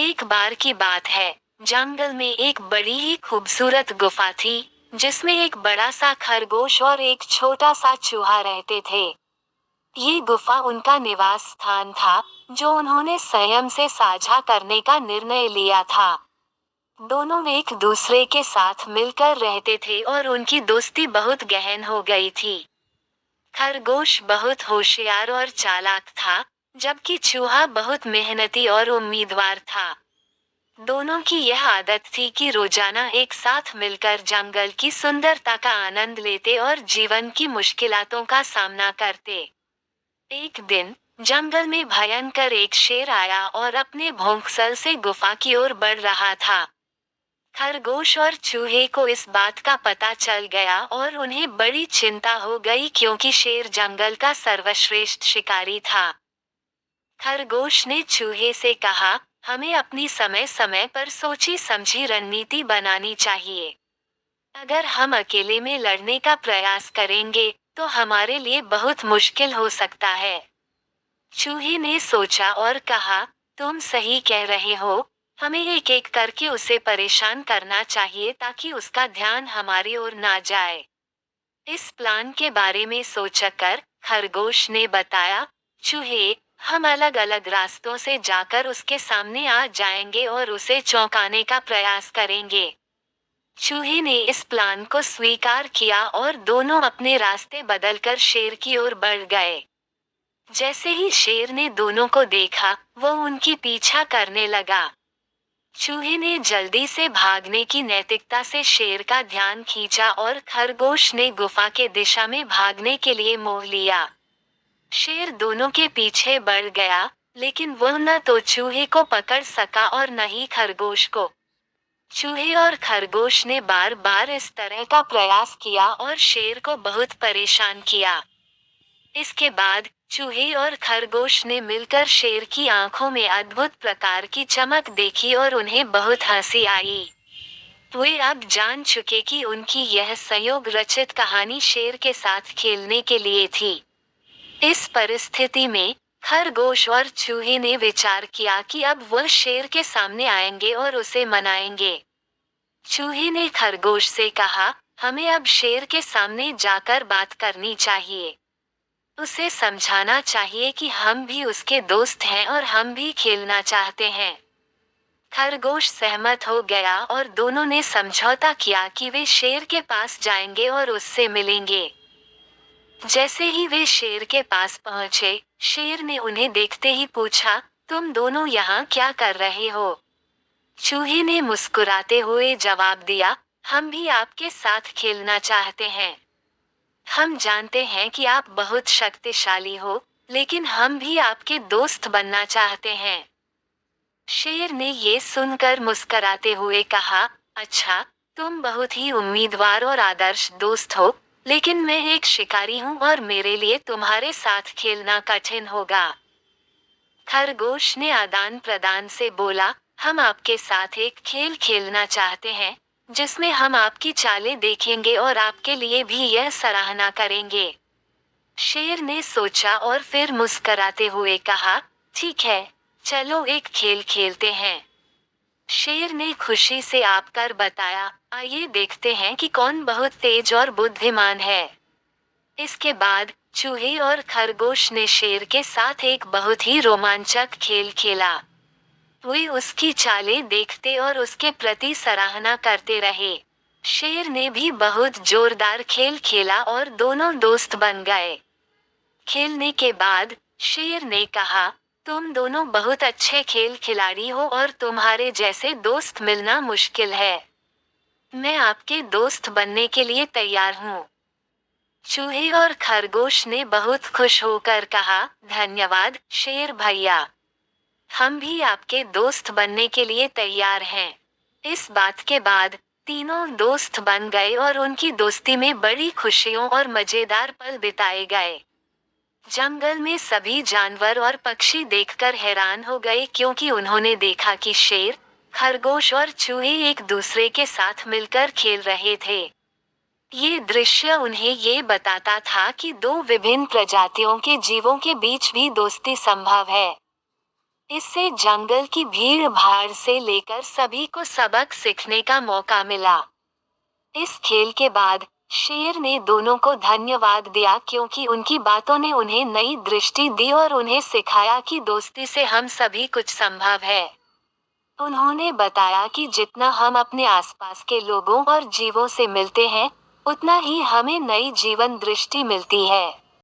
एक बार की बात है। जंगल में एक बड़ी ही खूबसूरत गुफा थी, जिसमें एक बड़ा सा खरगोश और एक छोटा सा चूहा रहते थे। ये गुफा उनका निवास स्थान था, जो उन्होंने स्वयं से साझा करने का निर्णय लिया था। दोनों एक दूसरे के साथ मिलकर रहते थे और उनकी दोस्ती बहुत गहन हो गई थी। खरगोश बहुत होशियार और चालाक था, जबकि चूहा बहुत मेहनती और उम्मीदवार था। दोनों की यह आदत थी कि रोजाना एक साथ मिलकर जंगल की सुंदरता का आनंद लेते और जीवन की मुश्किलातों का सामना करते। एक दिन जंगल में भयंकर एक शेर आया और अपने भौंकसल से गुफा की ओर बढ़ रहा था। खरगोश और चूहे को इस बात का पता चल गया और उन्हें बड़ी चिंता हो गई, क्योंकि शेर जंगल का सर्वश्रेष्ठ शिकारी था। खरगोश ने चूहे से कहा, हमें अपनी समय समय पर सोची समझी रणनीति बनानी चाहिए। अगर हम अकेले में लड़ने का प्रयास करेंगे, तो हमारे लिए बहुत मुश्किल हो सकता है। चूहे ने सोचा और कहा, तुम सही कह रहे हो, हमें एक एक करके उसे परेशान करना चाहिए ताकि उसका ध्यान हमारी ओर ना जाए। इस प्लान के बारे में सोचकर खरगोश ने बताया, चूहे, हम अलग अलग रास्तों से जाकर उसके सामने आ जाएंगे और उसे चौंकाने का प्रयास करेंगे। चूहे ने इस प्लान को स्वीकार किया और दोनों अपने रास्ते बदलकर शेर की ओर बढ़ गए। जैसे ही शेर ने दोनों को देखा, वो उनकी पीछा करने लगा। चूहे ने जल्दी से भागने की नैतिकता से शेर का ध्यान खींचा और खरगोश ने गुफा के दिशा में भागने के लिए मोड़ लिया। शेर दोनों के पीछे बढ़ गया, लेकिन वह न तो चूहे को पकड़ सका और न ही खरगोश को। चूहे और खरगोश ने बार बार इस तरह का प्रयास किया और शेर को बहुत परेशान किया। इसके बाद चूहे और खरगोश ने मिलकर शेर की आंखों में अद्भुत प्रकार की चमक देखी और उन्हें बहुत हंसी आई। वे अब जान चुके कि उनकी यह संयोग रचित कहानी शेर के साथ खेलने के लिए थी। इस परिस्थिति में खरगोश और चूहे ने विचार किया कि अब वह शेर के सामने आएंगे और उसे मनाएंगे। चूहे ने खरगोश से कहा, हमें अब शेर के सामने जाकर बात करनी चाहिए। उसे समझाना चाहिए कि हम भी उसके दोस्त हैं और हम भी खेलना चाहते हैं। खरगोश सहमत हो गया और दोनों ने समझौता किया कि वे शेर के पास जाएंगे और उससे मिलेंगे। जैसे ही वे शेर के पास पहुंचे, शेर ने उन्हें देखते ही पूछा, तुम दोनों यहाँ क्या कर रहे हो? चूहे ने मुस्कुराते हुए जवाब दिया, हम भी आपके साथ खेलना चाहते हैं। हम जानते हैं कि आप बहुत शक्तिशाली हो, लेकिन हम भी आपके दोस्त बनना चाहते हैं। शेर ने ये सुनकर मुस्कराते हुए कहा, अच्छा, तुम बहुत ही उम्मीदवार और आदर्श दोस्त हो, लेकिन मैं एक शिकारी हूँ और मेरे लिए तुम्हारे साथ खेलना कठिन होगा। खरगोश ने आदान प्रदान से बोला, हम आपके साथ एक खेल खेलना चाहते हैं, जिसमें हम आपकी चालें देखेंगे और आपके लिए भी यह सराहना करेंगे। शेर ने सोचा और फिर मुस्कराते हुए कहा, ठीक है, चलो एक खेल खेलते हैं। शेर ने खुशी से आपकर बताया, आइए देखते हैं कि कौन बहुत तेज और बुद्धिमान है। इसके बाद चूहे और खरगोश ने शेर के साथ एक बहुत ही रोमांचक खेल खेला। वे उसकी चालें देखते और उसके प्रति सराहना करते रहे। शेर ने भी बहुत जोरदार खेल खेला और दोनों दोस्त बन गए। खेलने के बाद शेर ने कहा, तुम दोनों बहुत अच्छे खेल खिलाड़ी हो और तुम्हारे जैसे दोस्त मिलना मुश्किल है। मैं आपके दोस्त बनने के लिए तैयार हूँ। चूहे और खरगोश ने बहुत खुश होकर कहा, धन्यवाद शेर भैया, हम भी आपके दोस्त बनने के लिए तैयार हैं। इस बात के बाद तीनों दोस्त बन गए और उनकी दोस्ती में बड़ी खुशियों और मजेदार पल बिताए गए। जंगल में सभी जानवर और पक्षी देखकर हैरान हो गए, क्योंकि उन्होंने देखा कि शेर, खरगोश और चूहे एक दूसरे के साथ मिलकर खेल रहे थे। ये दृश्य उन्हें ये बताता था कि दो विभिन्न प्रजातियों के जीवों के बीच भी दोस्ती संभव है। इससे जंगल की भीड़ भाड़ से लेकर सभी को सबक सीखने का मौका मिला। इस खेल के बाद शेर ने दोनों को धन्यवाद दिया क्योंकि उनकी बातों ने उन्हें नई दृष्टि दी और उन्हें सिखाया कि दोस्ती से हम सभी कुछ संभव है। उन्होंने बताया कि जितना हम अपने आसपास के लोगों और जीवों से मिलते हैं, उतना ही हमें नई जीवन दृष्टि मिलती है।